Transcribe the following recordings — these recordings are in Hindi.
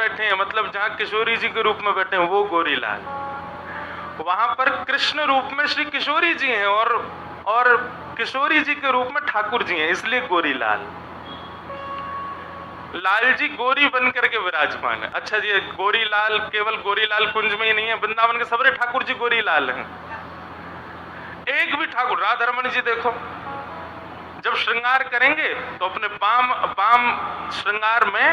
बैठे हैं, मतलब जहां किशोरी जी के रूप में बैठे हैं वो गोरीलाल, वहां पर कृष्ण रूप में श्री किशोरी जी हैं और किशोरी जी के रूप में ठाकुर जी हैं, इसलिए गोरीलाल। लाल जी गोरी बन करके विराजमान है। अच्छा जी, गोरीलाल केवल गोरीलाल कुंज में ही नहीं है, वृंदावन के सबरे ठाकुर जी गोरीलाल हैं। एक भी ठाकुर, राधारमण जी देखो, जब श्रृंगार करेंगे तो अपने बाम श्रृंगार में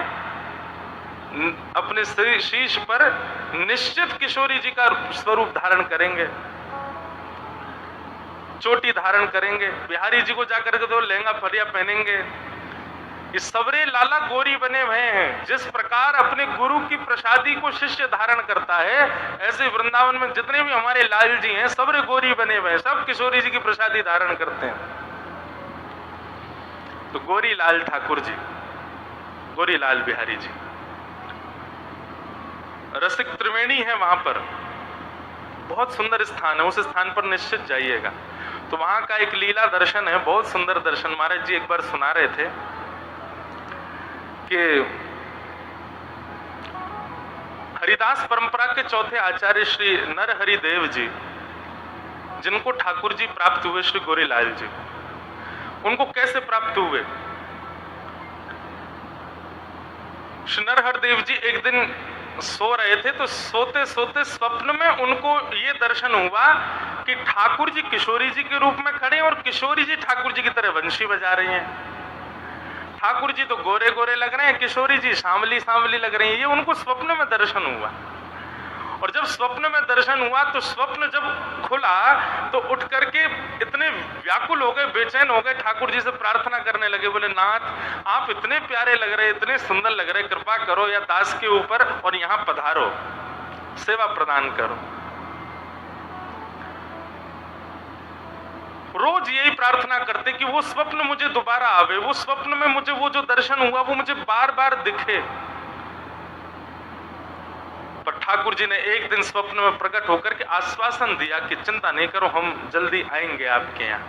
अपने शीश पर निश्चित किशोरी जी का स्वरूप धारण करेंगे, चोटी धारण करेंगे। बिहारी जी को जाकर के तो लहंगा फरिया पहनेंगे। ये सबरे लाला गोरी बने हुए हैं। जिस प्रकार अपने गुरु की प्रसादी को शिष्य धारण करता है, ऐसे वृंदावन में जितने भी हमारे लाल जी हैं सबरे गोरी बने हुए हैं, सब किशोरी जी की प्रसादी धारण करते हैं। तो गोरी लाल ठाकुर जी, गोरी लाल बिहारी जी, रसिक त्रिवेणी है वहां पर, बहुत सुंदर स्थान है, उस स्थान पर निश्चित जाइएगा। तो वहां का एक लीला दर्शन है, बहुत सुंदर दर्शन। महाराज जी एक बार सुना रहे थे कि हरिदास परंपरा के चौथे आचार्य श्री नरहरि देव जी, जिनको ठाकुर जी प्राप्त हुए, श्री गोरीलाल जी, उनको कैसे प्राप्त हुए? श्री नरहरि देव जी एक दिन सो रहे थे, तो सोते सोते स्वप्न में उनको ये दर्शन हुआ कि ठाकुर जी किशोरी जी के रूप में खड़े हैं और किशोरी जी ठाकुर जी की तरह वंशी बजा रही हैं। ठाकुर जी तो गोरे गोरे लग रहे हैं, किशोरी जी सांवली सांवली लग रही हैं। ये उनको स्वप्न में दर्शन हुआ। और जब स्वप्न में दर्शन हुआ तो स्वप्न जब खुला तो उठ करके इतने व्याकुल हो गए, बेचैन हो गए, ठाकुर जी से प्रार्थना करने लगे, बोले नाथ आप इतने प्यारे लग रहे, इतने सुंदर लग रहे, कृपा करो या दास के ऊपर और यहाँ पधारो, सेवा प्रदान करो। रोज यही प्रार्थना करते कि वो स्वप्न मुझे दोबारा आवे, वो स्वप्न में मुझे वो जो दर्शन हुआ वो मुझे बार बार दिखे। पर ठाकुर जी ने एक दिन स्वप्न में प्रकट होकर के आश्वासन दिया कि चिंता नहीं करो, हम जल्दी आएंगे आपके यहाँ।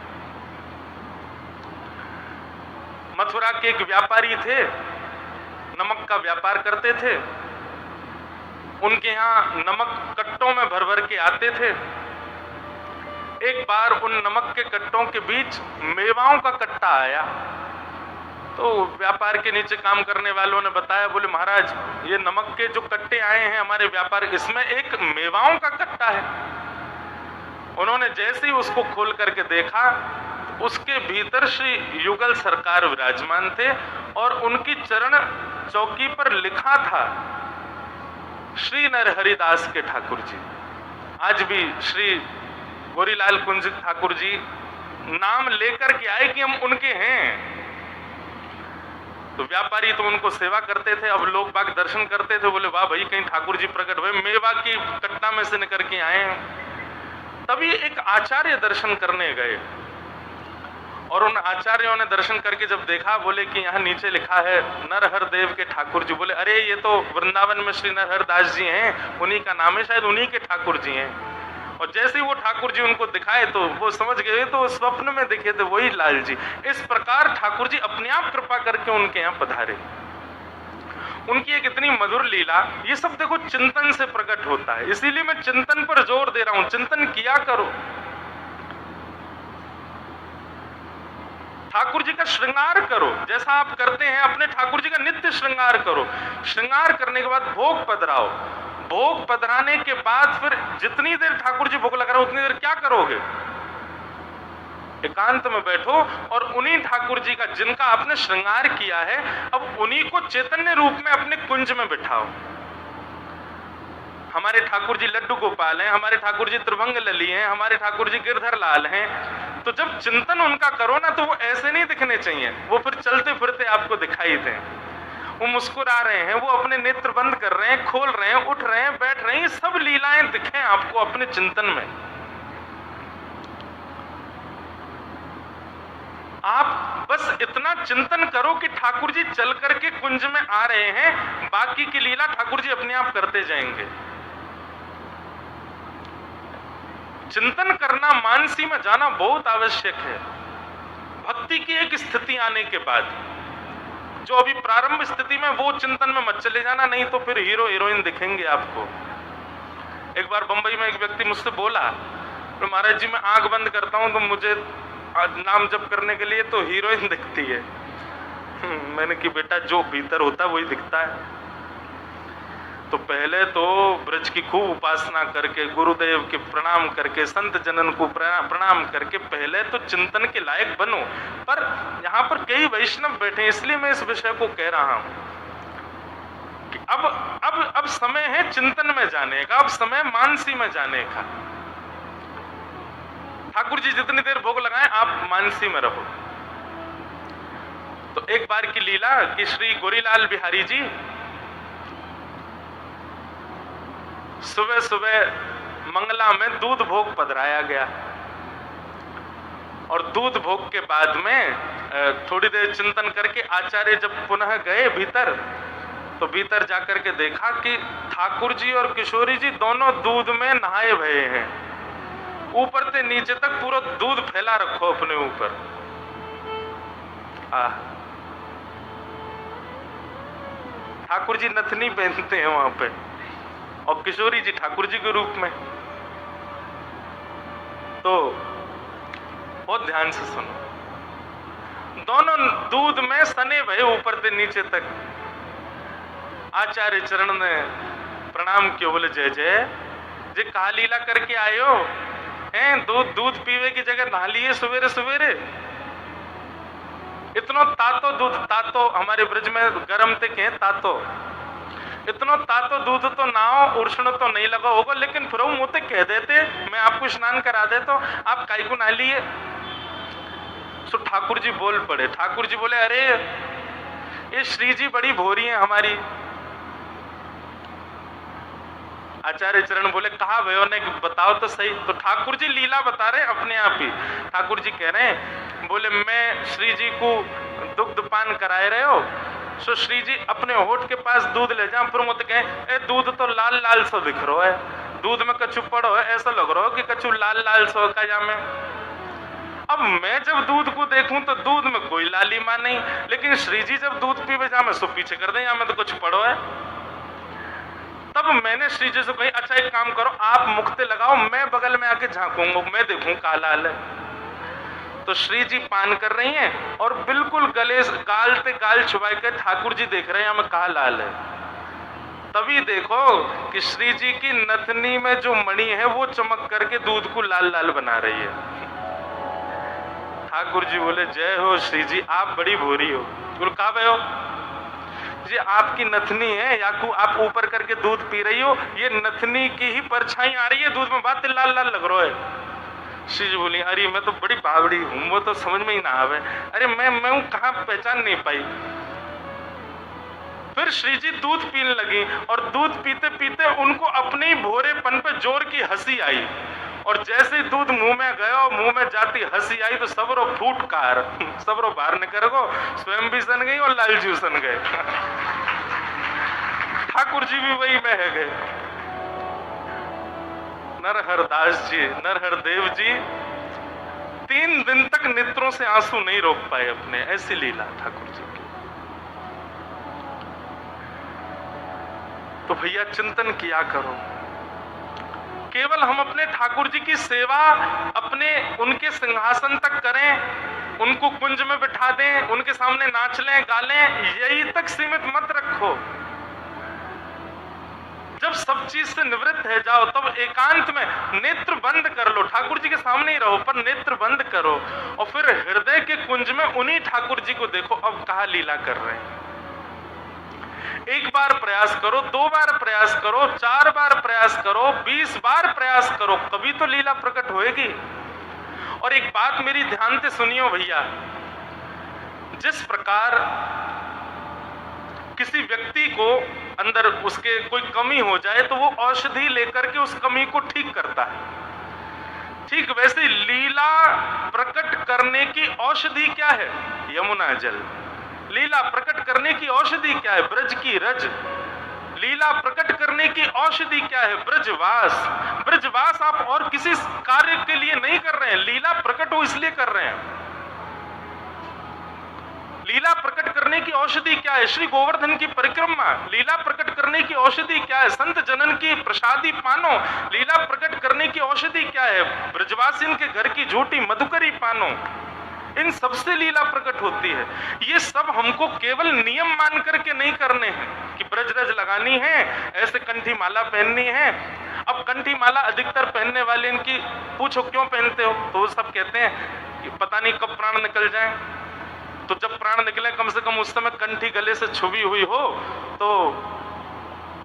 मथुरा के एक व्यापारी थे, नमक का व्यापार करते थे। उनके यहाँ नमक कट्टों में भर भर के आते थे। एक बार उन नमक के कट्टों के बीच मेवाओं का कट्टा आया, तो व्यापार के नीचे काम करने वालों ने बताया, बोले महाराज ये नमक के जो कट्टे आए हैं हमारे व्यापार, इसमें एक मेवाओं का कट्टा है। उन्होंने जैसे ही उसको खोल करके देखा, उसके भीतर श्री युगल सरकार विराजमान थे और उनकी चरण चौकी पर लिखा था श्री नरहरिदास के ठाकुर जी। आज भी श्री गोरीलाल कुंज ठाकुर जी नाम लेकर के आए कि हम उनके हैं। तो व्यापारी तो उनको सेवा करते थे, अब लोग बाग दर्शन करते थे, बोले वाह भाई कहीं ठाकुर जी प्रकट हुए, मेवा की कट्टा में से निकल के आए हैं। तभी एक आचार्य दर्शन करने गए और उन आचार्यों ने दर्शन करके जब देखा, बोले कि यहाँ नीचे लिखा है नरहर देव के ठाकुर जी। बोले अरे ये तो वृंदावन में श्री नरहर दास जी हैं, उन्हीं का नाम है, शायद उन्हीं के ठाकुर जी हैं। और जैसे ही वो ठाकुर जी उनको दिखाए तो वो समझ गए, तो स्वप्न में दिखे थे वही लाल जी। इस प्रकार ठाकुर जी अपने आप कृपा करके उनके यहाँ पधारे। उनकी एक इतनी मधुर लीला, ये सब देखो चिंतन से प्रकट होता है। इसीलिए मैं चिंतन पर जोर दे रहा हूं, चिंतन किया करो। ठाकुर जी का श्रृंगार करो, जैसा आप करते हैं अपने ठाकुर जी का नित्य श्रृंगार करो। श्रृंगार करने के बाद भोग पधराओ। भोग पधराने के बाद फिर जितनी देर ठाकुर जी भोग लगा रहे उतनी देर क्या करोगे? एकांत में बैठो और उन्हीं ठाकुर जी का जिनका आपने श्रृंगार किया है, अब उन्हीं को चैतन्य रूप में अपने कुंज में बिठाओ। हमारे ठाकुर जी लड्डू गोपाल हैं, हमारे ठाकुर जी त्रिभंग लली हैं, हमारे ठाकुर जी गिरधर लाल हैं। तो जब चिंतन उनका करो ना, तो वो ऐसे नहीं दिखने चाहिए, वो फिर चलते फिरते आपको दिखाई दें। वो मुस्कुरा रहे हैं, वो अपने नेत्र बंद कर रहे हैं, खोल रहे हैं, उठ रहे हैं, बैठ रहे हैं, ये सब लीलाएं दिखें आपको अपने चिंतन में। आप बस इतना चिंतन करो कि ठाकुर जी चल करके कुंज में आ रहे हैं, बाकी की लीला ठाकुर जी अपने आप करते जाएंगे। चिंतन करना, मानसी में जाना बहुत आवश्यक है। भक्ति की एक स्थिति आने के बाद जो अभी प्रारंभ स्थिति में, वो चिंतन में मत चले जाना, नहीं तो फिर हीरो हीरोइन दिखेंगे आपको। एक बार बंबई में एक व्यक्ति मुझसे बोला, तो महाराज जी मैं आंख बंद करता हूं तो मुझे नाम जप करने के लिए तो हीरोइन दिखती है। मैंने कि बेटा जो भीतर होता है वही दिखता है। तो पहले तो ब्रज की खूब उपासना करके, गुरुदेव के प्रणाम करके, संत जनन को प्रणाम करके पहले तो चिंतन के लायक बनो। पर यहाँ पर कई वैष्णव बैठे, इसलिए मैं इस विषय को कह रहा हूं कि अब समय है चिंतन में जाने का, अब समय मानसी में जाने का। ठाकुर जी जितनी देर भोग लगाएं आप मानसी में रहो। तो एक बार की लीला कि श्री गोरीलाल बिहारी जी सुबह सुबह मंगला में दूध भोग पधराया गया, और दूध भोग के बाद में थोड़ी देर चिंतन करके आचार्य जब पुनः गए भीतर, तो भीतर जाकर के देखा कि ठाकुर जी और किशोरी जी दोनों दूध में नहाए भये हैं। ऊपर से नीचे तक पूरा दूध फैला रखो अपने ऊपर। ठाकुर जी नथनी पहनते हैं वहां पे, और किशोरी जी ठाकुर जी के रूप में। तो बहुत ध्यान से सुनो, दोनों दूध में सने भये ऊपर से नीचे तक। आचार्य चरण ने प्रणाम किया, बोले जय जय जी, कहा लीला करके आए हो हैं? दूध पीवे की जगह नहा लिए सवेरे सवेरे। इतना तातो दूध, तातो हमारे ब्रज में गरम ते कहें तातो, इतना तातो दूध तो नाओ उष्ण तो नहीं लगा होगा, लेकिन फिर मुझे कह देते मैं आपको स्नान करा दे तो आप काई को नहा लिए। सो ठाकुर जी बोल पड़े। ठाकुर जी बोले अरे ये श्री जी बड़ी भोरी है हमारी। आचार्य चरण बोले कहा भयो ने बताओ तो सही। तो ठाकुर जी लीला बता रहे अपने आप ही। ठाकुर जी कह रहे हैं, बोले मैं श्री जी को दुग्ध पान कराए रहे हो, सो श्री जी अपने होठ के पास दूध ले जाओ, फिर मुझे कहें ए दूध तो लाल लाल सो दिख रहा है, दूध में कछु पड़ो है, ऐसा लग रहा हो कि कछु लाल लाल सो का जामे। अब मैं जब दूध को देखूं तो दूध में कोई लालिमा नहीं, लेकिन श्री जी जब दूध पीवे जामे सो पीछे कर दे, में तो कुछ पड़ो है। तब मैंने श्री जी से कही अच्छा एक काम करो, आप मुक्ते लगाओ, मैं बगल में आके झांकूंगा, मैं देखूं का लाल है। तो श्री जी पान कर रही हैं और बिल्कुल गले गाल पे गाल छुपा के ठाकुर जी देख रहे हैं हमें कहा लाल है। तभी देखो कि श्री जी की नथनी में जो मणि है वो चमक करके दूध को लाल लाल बना रही है। ठाकुर जी बोले जय हो श्री जी, आप बड़ी भोरी हो। बोल कहा भाई हो जी, आपकी नथनी है या को आप ऊपर करके दूध पी रही हो, ये नथनी की ही परछाई आ रही है दूध में, बात लाल लाल लग रहा है। श्री जी बोली अरे मैं तो बड़ी बावड़ी हूं, वो तो समझ में ही ना आवे। अरे मैं हूं कहां, पहचान नहीं पाई। फिर श्री जी दूध पीने लगी और दूध पीते पीते उनको अपने ही भोरेपन पे जोर की हंसी आई, और जैसे दूध मुंह में गया, मुंह में जाती हंसी आई तो सबरो फूटकार, सबरो बाहर निकल गो, स्वयं भी सन गई और लाल जी सन गए। ठाकुर जी भी वही में है गए। नरहरदास जी, नरहरदेव जी 3 दिन तक नेत्रों से आंसू नहीं रोक पाए अपने, ऐसी लीला ठाकुर जी की। तो भैया चिंतन किया करो, केवल हम अपने ठाकुर जी की सेवा अपने उनके सिंहासन तक करें, उनको कुंज में बिठा दें, उनके सामने नाच लें गा लें, यही तक सीमित मत रखो। जब सब चीज से निवृत्त है जाओ तब एकांत में नेत्र बंद कर लो, ठाकुर जी के सामने ही रहो पर नेत्र बंद करो, और फिर हृदय के कुंज में उन्हीं ठाकुर जी को देखो अब कहा लीला कर रहे हैं। एक बार प्रयास करो, 2 बार प्रयास करो, 4 बार प्रयास करो, 20 बार प्रयास करो, कभी तो लीला प्रकट होएगी। और एक बात मेरी ध्यान से सुनियो भैया, जिस प्रकार किसी व्यक्ति को अंदर उसके कोई कमी हो जाए तो वो औषधि लेकर के उस कमी को ठीक करता है, ठीक वैसे लीला प्रकट करने की औषधि क्या है? यमुना जल। लीला प्रकट करने की औषधि क्या है? ब्रज की रज। लीला प्रकट करने की औषधि क्या है? ब्रजवास। ब्रजवास आप और किसी कार्य के लिए नहीं कर रहे हैं, लीला प्रकट हो इसलिए कर रहे हैं। लीला प्रकट करने की औषधि क्या है? श्री गोवर्धन की परिक्रमा। लीला प्रकट करने की औषधि क्या है? संत जनन की प्रसादी पानो। लीला प्रकट करने की औषधि क्या है? ब्रजवासिन के घर की झूठी मधुकरी पानो। इन सबसे लीला प्रकट होती है। ये सब हमको केवल नियम मान करके नहीं करने हैं कि ब्रज रज लगानी है, ऐसे कंठी माला पहननी है। अब कंठी माला अधिकतर पहनने वाले इनकी पूछो क्यों पहनते हो, तो वो सब कहते हैं कि पता नहीं कब प्राण निकल जाए। तो जब प्राण निकले कम से कम उस समय कंठी गले से छुपी हुई हो तो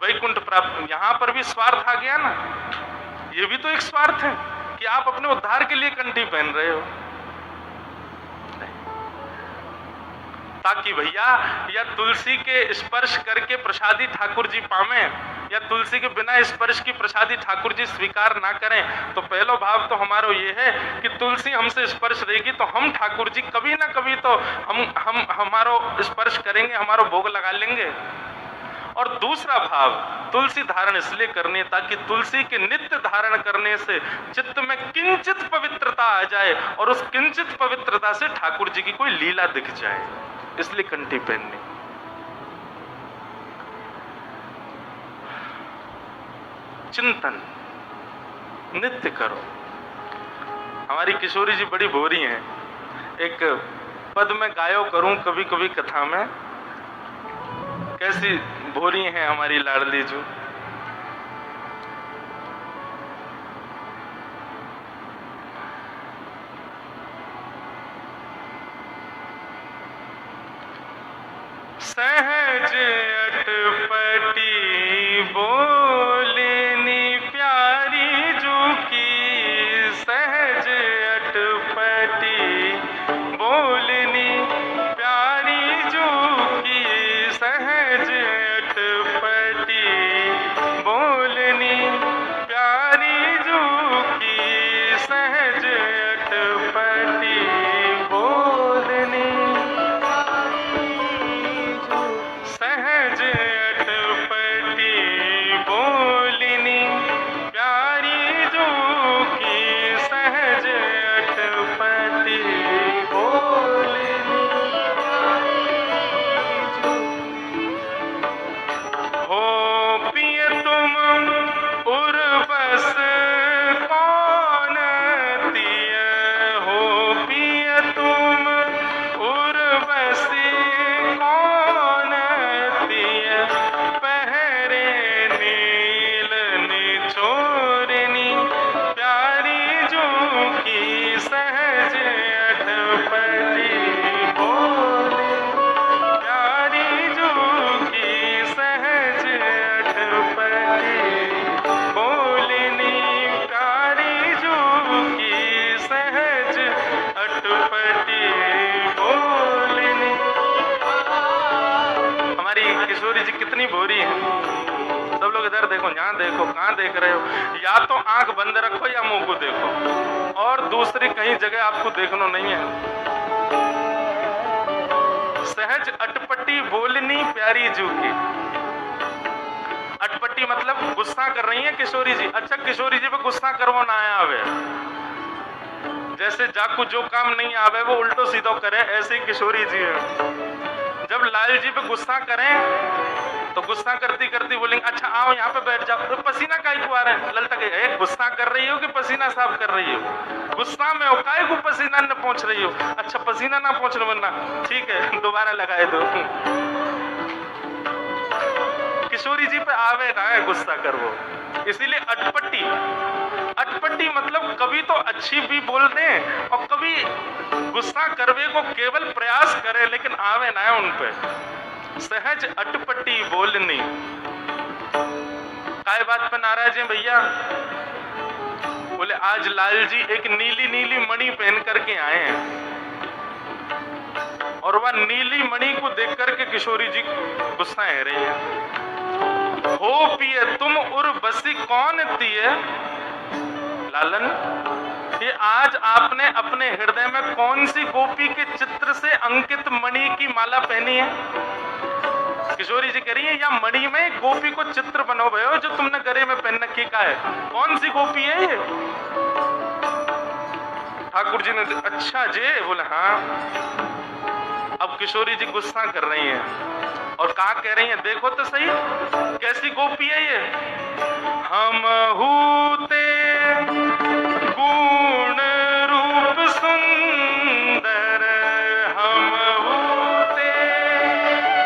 वैकुंठ प्राप्त। यहां पर भी स्वार्थ आ गया ना, ये भी तो एक स्वार्थ है कि आप अपने उद्धार के लिए कंठी पहन रहे हो, ताकि भैया या तुलसी के स्पर्श करके प्रसादी ठाकुर जी पावे, या तुलसी के बिना स्पर्श की प्रसादी ठाकुर जी स्वीकार ना करें। तो पहला भाव तो हमारा ये है कि तुलसी हमसे स्पर्श देगी तो हम ठाकुर जी कभी ना कभी तो हम हमारो स्पर्श करेंगे, हमारो भोग लगा लेंगे। और दूसरा भाव, तुलसी धारण इसलिए करनी ताकि तुलसी के नित्य धारण करने से चित्त में किंचित पवित्रता आ जाए और उस किंचित पवित्रता से ठाकुर जी की कोई लीला दिख जाए, इसलिए कंठी पहननी। चिंतन नित्य करो। हमारी किशोरी जी बड़ी भोरी हैं, एक पद में गायो करूं कभी कभी कथा में, कैसी भोरी हैं हमारी लाडली जो। सहज अटपटी बोलनी प्यारी जो की, सहज अटपटी बोलनी प्यारी जो की, सहज अटपटी बोलनी प्यारी जो की, सहज अटपटी बोलनी, सहज अटपटी बोलनी प्यारी जो की, सहज अटपटी बोलनी। हो पिय तुम उर्वस कौन तिय, हो पिय तुम उर्वशी कौन तिय, पहरे नील निचोरनी प्यारी जो की, सहज अटपटी बोलनी प्यारी जो की, सहज अटपटी बोलनी प्यारी जो की, सहज अटपटी बोलनी। हमारी किशोरी जी कितनी भोरी है। सब लोग इधर देखो, यहाँ देखो, कहाँ देख रहे हो? या तो आंख बंद रखो या मुंह को देखो, और दूसरी कहीं जगह आपको देखना नहीं है। सहज अटपटी बोलनी प्यारी जू की। अटपटी मतलब गुस्सा कर रही है किशोरी जी। अच्छा, किशोरी जी पे गुस्सा करवो ना आया आवे, जैसे जाकू जो काम नहीं आवे वो उल्टो सीधो करे, ऐसे ही किशोरी जी है। जब लाल जी पे गुस्सा करें तो गुस्सा करती करती बोलेंगे अच्छा आओ यहाँ पे बैठ जाओ, तो पसीना काहे को आ रहा है? ललता के गुस्सा कर रही हो कि पसीना साफ कर रही हो? गुस्सा में हो, काहे को पसीना न पहुंच रही हो? अच्छा पसीना ना पहुंच रहा, वरना ठीक है दोबारा लगाए दो। किशोरी जी पे आवे ना है गुस्सा कर वो, इसीलिए अटपटी। अटपटी मतलब कभी तो अच्छी भी बोल दें और कभी गुस्सा करवे को केवल प्रयास करे लेकिन आवे ना है उन पे। सहज अटपटी बोलनी। काय बात पे नाराज हैं भैया? बोले आज लाल जी एक नीली नीली मणि पहन करके आए हैं, और वह नीली मणि को देख करके किशोरी जी गुस्सा है रही है। हो पिए तुम उर्वशी कौन तिए, लालन ये आज आपने अपने हृदय में कौन सी गोपी के चित्र से अंकित मणि की माला पहनी है? किशोरी जी कह रही है या मणि में गोपी को चित्र बनो भयो जो तुमने गले में पहन रखी का है, कौन सी गोपी है ये? ठाकुर जी ने अच्छा जे बोले हाँ। अब किशोरी जी गुस्सा कर रही हैं और कहा कह रही हैं, देखो तो सही कैसी गोपी है ये। हम हूते गुण रूप सुंदर, हम हूते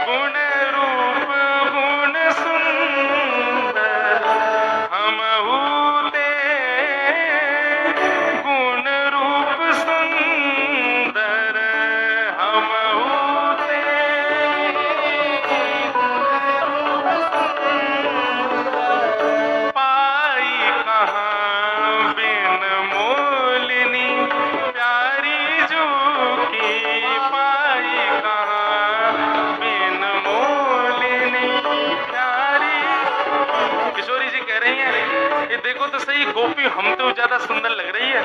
गुण रूप गुण सुंदर, हम हूते गुण रूप सुंदर, हम हूते पाई कहाँ बिन मोलिनी प्यारी जो की, पाई कहाँ बिन मोलिनी प्यारी। किशोरी जी कह रही हैं, ये देखो तो सही गोपी हम तो ज्यादा सुंदर लग रही है।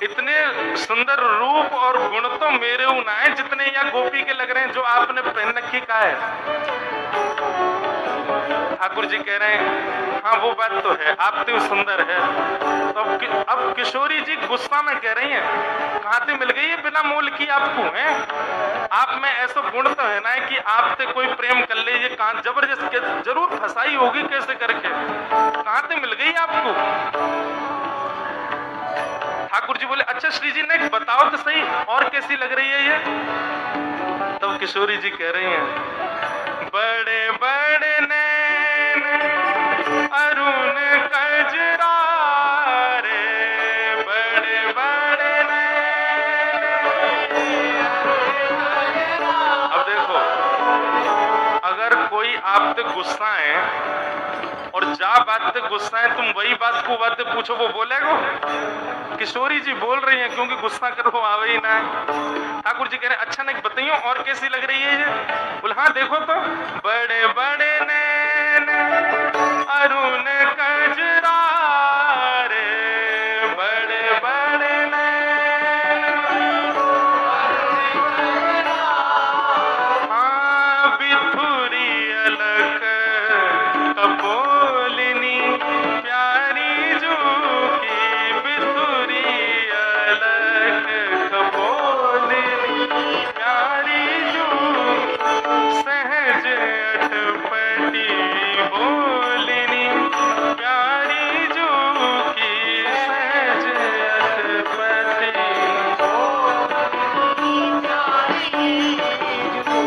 इतने सुंदर रूप और गुण तो मेरे ना है जितने यहाँ गोपी के लग रहे हैं जो आपने पहन रखी का है। ठाकुर जी कह रहे हैं, हाँ वो बात तो है, आप तो सुंदर है। तो अब किशोरी जी गुस्सा में कह रही हैं, कहाँ से मिल गई है बिना मोल की आपको है? आप में ऐसा गुण तो है ना कि आपसे कोई प्रेम कर ले, ये कहाँ जबरदस्त जरूर फंसाई होगी कैसे करके, कहाँ से मिल गई आपको? ठाकुर जी बोले, अच्छा श्री जी ने बताओ तो सही और कैसी लग रही है ये? तब किशोरी जी कह रही हैं, बड़े बड़े नैन अरुण कजरारे, बड़े बड़े नैन। अब देखो, अगर कोई आप पे गुस्सा है और जा बात पे गुस्सा है, तुम वही बात को बात पूछो वो बोलेगा? किशोरी जी बोल रही हैं क्योंकि गुस्सा करो आवे ही ना। ठाकुर जी कह रहे हैं, अच्छा नहीं बताइयो और कैसी लग रही है ये? बोले, हाँ देखो तो, बड़े बड़े नैन अरुण कजरारे, बड़े बड़े नैन, हाँ बिथुरी अलक कपोलिनी प्यारी जो की, बिथुरी अलक कपोलिनी प्यारी जो, सहज अटपटी बोलिनी प्यारी जो की, सहज अटपटी।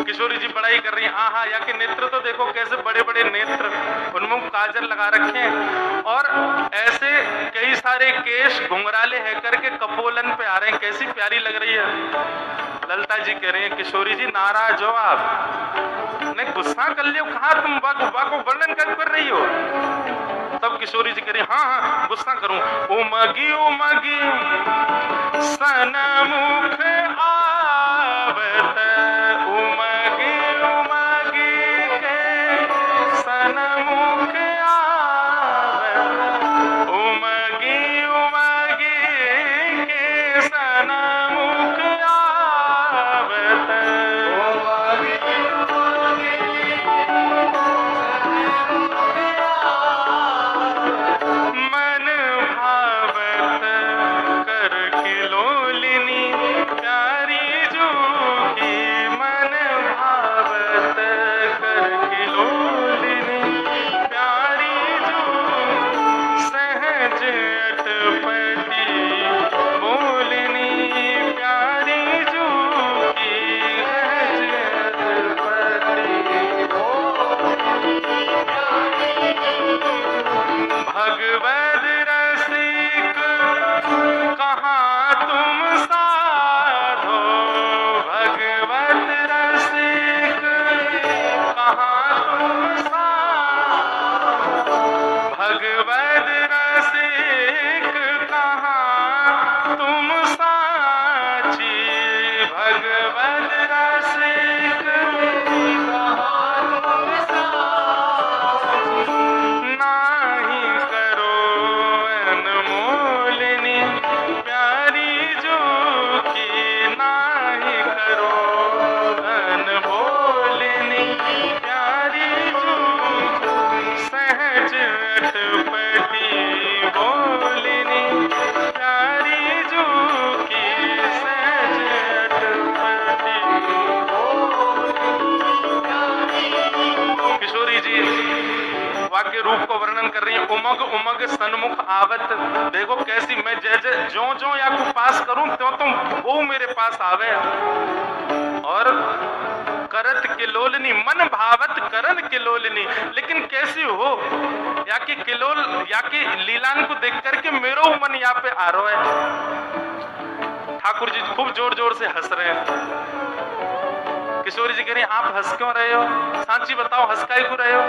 किशोरी जी बड़ाई कर रही हैं, आहा या के नेत्र तो देखो कैसे बड़े बड़े नेत्र, उनमें काजल लगा रखे हैं और ऐसे कई सारे केश घुंघराले है करके कपोलन पे आ रहे हैं, कैसी प्यारी लग रही है। ललिता जी कह रही हैं, किशोरी जी नाराज हो आप, नहीं गुस्सा कर लियो, कहा तुम को वर्णन कर रही हो? तब किशोरी जी कह रही, हाँ हाँ गुस्सा करूं। उमगी उमगी सनमुख आवत, उमगी उमगी के सनमुख आवत, उमगी उमगी के सनमुख आवत, मन भावत कर किलोलिनी प्यारी जो की, मन भावत कर किलोलिनी प्यारी जो, सहज अटपटी बोलिनी प्यारी जो की, सहज अटपटी भगवद रसिक कहाँ तुम साधो, भगवत रसिक कहाँ तुम साधो, भगवद रसिक कहाँ तुम साची, भगवद रसिक कहाँ तुम साची, नाही करो के रूप को वर्णन कर रही है। उमग उमग सन्मुख आवत, देखो कैसी मैं जैसे जो या को पास करूं त्यों वो मेरे पास आवे। और करत किलोलनी, मन भावत करन किलोलनी, लेकिन कैसी हो या कि किलोल या कि लीलान को देख करके मेरो मन यहाँ पे आ रहा है। ठाकुर जी खूब जोर जोर से हंस रहे हैं। किशोरी जी कह रही आप हंस क्यों रहे हो, सांची बताओ हंस काहे क्यों रहे हो।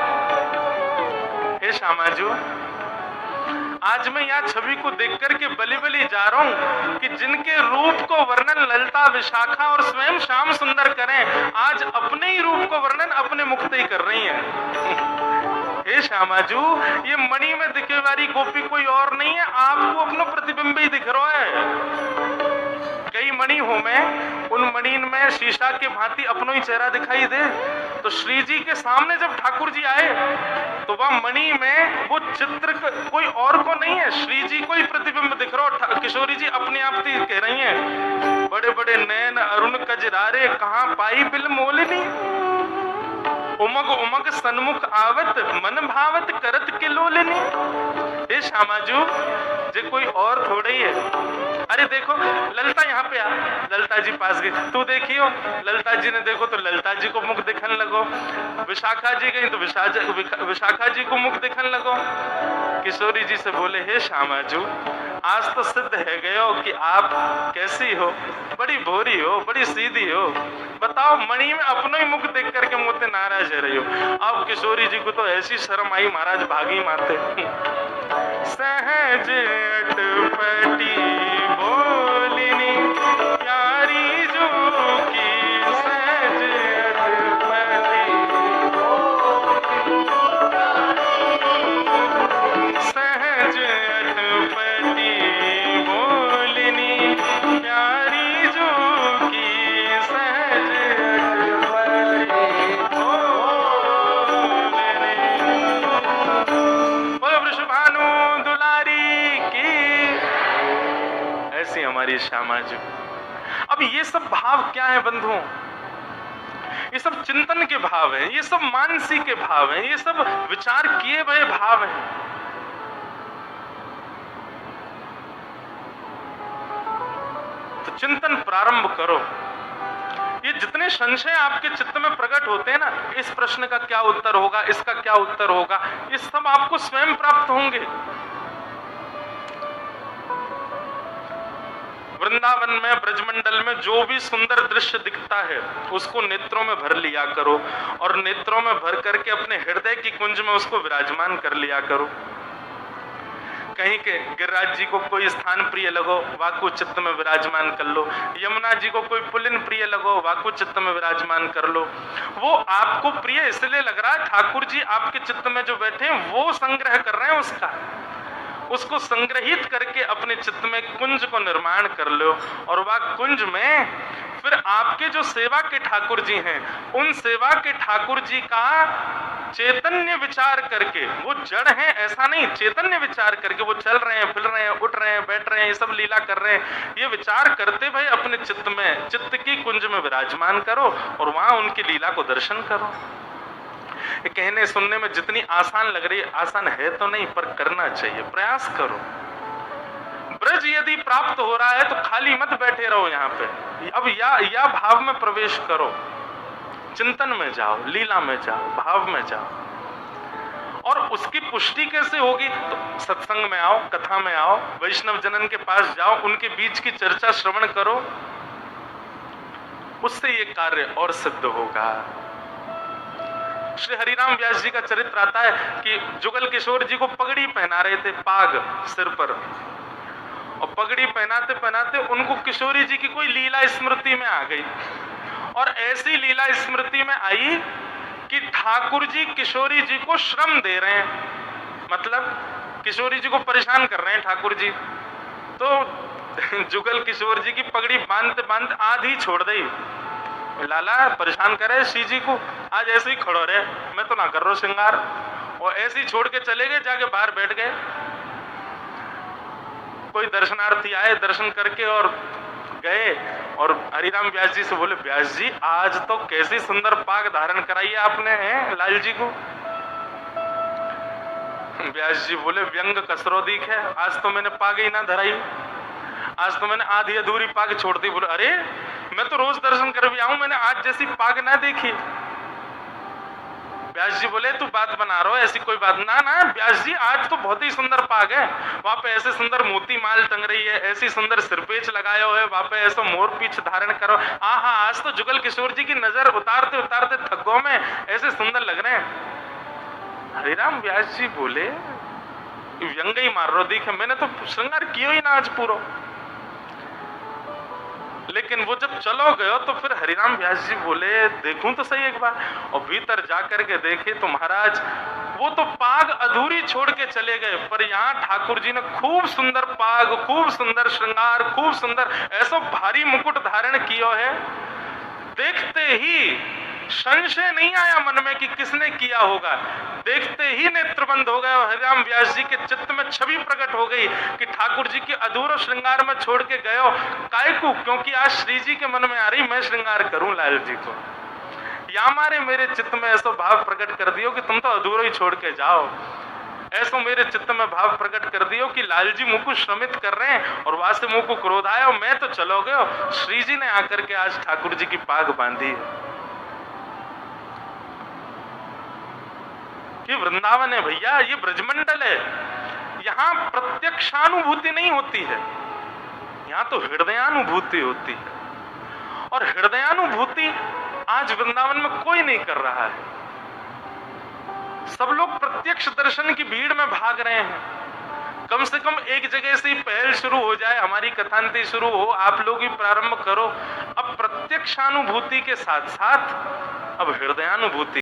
हे श्यामाजू, आज मैं यहाँ छवि को देख करके बली बली जा रहा हूँ कि जिनके रूप को वर्णन ललिता विशाखा और स्वयं श्याम सुंदर करें, आज अपने ही रूप को वर्णन अपने मुक्त ही कर रही हैं। हे श्यामाजू, ये मणि में दिखे वाली गोपी कोई और नहीं है, आपको अपना प्रतिबिंब ही दिख रहा है। कई मणि हो में उन मणि में शीशा के भांति अपनो ही चेहरा दिखाई दे, तो श्री जी के सामने जब ठाकुर जी आए तो वह मणि में वो चित्र कोई और को नहीं है, श्री जी को ही प्रतिबिंब दिख रहा हो। किशोरी जी अपने आप ही कह रही हैं, बड़े बड़े नैन अरुण कजरारे कहां पाई बिल मोलिनी, उमग उमग सन्मुख आवत मन भावत करत किलोलिनी। हे श्यामाजू, जे कोई और थोड़े ही है। अरे देखो ललिता यहाँ पे आ, ललिता जी पास गई, तू देखियो ललिता जी ने देखो तो ललिता जी को मुख दिखने लगो, विशाखा जी गई तो विशाखा जी को मुख दिखने लगो। किशोरी जी से बोले हे श्यामाजू, आज तो सिद्ध है गयो कि आप कैसी हो, बड़ी भोरी हो, बड़ी सीधी हो, बताओ मणि में अपनो ही मुख देख करके मुझे नाराज है रही हो। अब किशोरी जी को तो ऐसी शर्म आई, महाराज भागी मारते। सहज अटपटी बोलिनी प्यारी जो की, सहज अटपटी सहज अटपटी बोलिनी प्यारी जो की, सहज अटपटी बोलिनी वृषभानु दुलारी की। ऐसी हमारी श्यामा जी। अब ये सब भाव क्या है बंधुओं, ये सब चिंतन के भाव हैं, ये सब मानसी के भाव हैं, ये सब विचार किए हुए भाव हैं। तो चिंतन प्रारंभ करो। ये जितने संशय आपके चित्त में प्रकट होते हैं ना, इस प्रश्न का क्या उत्तर होगा, इसका क्या उत्तर होगा, ये सब आपको स्वयं प्राप्त होंगे। वृंदावन में ब्रजमंडल में जो भी सुंदर दृश्य दिखता है उसको नेत्रों में भर लिया करो, और नेत्रों में भर करके अपने हृदय की कुंज में उसको विराजमान कर लिया करो। कहीं के गिरिराज जी को कोई स्थान प्रिय लगो, वाकु चित्त में विराजमान कर लो। यमुना जी को कोई पुलिन प्रिय लगो, वाकु चित्त में विराजमान कर लो। वो आपको प्रिय इसलिए लग रहा है, ठाकुर जी आपके चित्त में जो बैठे हैं वो संग्रह कर रहे हैं उसको संग्रहित करके अपने चित्त में कुंज को निर्माण कर लो। और वह कुंज में फिर आपके जो सेवा के ठाकुर जी हैं, उन सेवा के ठाकुर जी का चैतन्य विचार करके, वो जड़ है ऐसा नहीं, चैतन्य विचार करके वो चल रहे हैं, फिर रहे हैं, उठ रहे हैं, बैठ रहे हैं, ये सब लीला कर रहे हैं, ये विचार करते भाई अपने चित्त में, चित्त की कुंज में विराजमान करो और वहां उनकी लीला को दर्शन करो। ये कहने सुनने में जितनी आसान लग रही है, आसान है तो नहीं, पर करना चाहिए, प्रयास करो। ब्रज यदि प्राप्त हो रहा है तो खाली मत बैठे रहो यहाँ पे, अब या भाव में प्रवेश करो, चिंतन में जाओ, लीला में जाओ, भाव में जाओ। और उसकी पुष्टि कैसे होगी, तो सत्संग में आओ, कथा में आओ, वैष्णव जनन के पास जाओ, उनके बीच की चर्चा श्रवण करो, उससे ये कार्य और सिद्ध होगा। श्री हरिराम व्यास जी का चरित्र आता है कि जुगल किशोर जी को पगड़ी पहना रहे थे, पाग सिर पर, और पगड़ी पहनाते पहनाते उनको किशोरी जी की कोई लीला स्मृति में आ गई, और ऐसी लीला स्मृति में आई कि ठाकुर जी किशोरी जी को श्रम दे रहे हैं, मतलब किशोरी जी को परेशान कर रहे हैं ठाकुर जी। तो जुगल किशोर जी की पगड़ी बांधते बांधते आधी छोड़ दी, लाला परेशान करे श्री जी को, आज ऐसे ही खड़ो रहे, मैं तो ना कर रहा श्रृंगार, और ऐसे ही छोड़ के चले गए, जाके बाहर बैठ गए। कोई दर्शनार्थी आए, दर्शन करके और गए, और हरिराम व्यास जी से बोले, व्यास जी आज तो कैसी सुंदर पाग धारण कराई है आपने, हैं लाल जी को। व्यास जी बोले व्यंग कसरो दीख है, आज तो मैंने पाग ही ना धराई, आज तो मैंने आधी अधूरी पाग छोड़ दी। बोले अरे मैं तो रोज दर्शन कर भी आऊं, मैंने आज जैसी पाग ना देखी। व्यास जी बोले तू बात बना रहा हो, ऐसी कोई बात ना। ना व्यास जी आज तो बहुत ही सुंदर पाग है, वहां पे ऐसे सुंदर मोती माल टंग रही है, ऐसी सुंदर सिरपेच लगाए हुए, वहां पे ऐसा मोर पीछ धारण करो। आहा आज तो जुगल किशोर जी की नजर उतारते उतारते थग्गों में ऐसे सुंदर लग रहे हैं। हरिराम व्यास जी बोले व्यंग ही मार रो दिखे, मैंने तो श्रृंगार किया ही ना आज पूरा। लेकिन वो जब चलो गयो तो फिर हरिराम व्यास जी बोले देखूं तो सही एक बार, और भीतर जाकर के देखे तो महाराज वो तो पाग अधूरी छोड़ के चले गए, पर यहाँ ठाकुर जी ने खूब सुंदर पाग, खूब सुंदर श्रृंगार, खूब सुंदर ऐसा भारी मुकुट धारण किया है। देखते ही संशय नहीं आया मन में कि किसने किया होगा, देखते ही नेत्र बंद हो गए। हरिराम व्यास जी के चित्त में छवि प्रकट हो गई कि ठाकुर जी के अधूरा श्रृंगार में छोड़ के गयो कायकू, क्योंकि आज श्री जी के मन में आ रही मैं श्रृंगार करूं लाल जी को, या मारे मेरे चित्त में ऐसा भाव प्रकट कर दियो कि तुम तो अधूरा ही छोड़ के जाओ। ऐसा मेरे चित्त में भाव प्रकट कर दियो कि लाल जी मुझ को श्रमित कर रहे हैं और वहां से मुझ को क्रोध आया और मैं तो चलो गयो, श्री जी ने आकर के आज ठाकुर जी की पाग बांधी है। ये वृंदावन है भैया, ये ब्रजमंडल है, यहाँ प्रत्यक्षानुभूति नहीं होती है, यहाँ तो हृदयानुभूति होती है। और हृदयानुभूति आज वृंदावन में कोई नहीं कर रहा है, सब लोग प्रत्यक्ष दर्शन की भीड़ में भाग रहे हैं। कम से कम एक जगह से ही पहल शुरू हो जाए, हमारी कथांति शुरू हो, आप लोग भी प्रारंभ करो। अब प्रत्यक्षानुभूति के साथ साथ अब हृदयानुभूति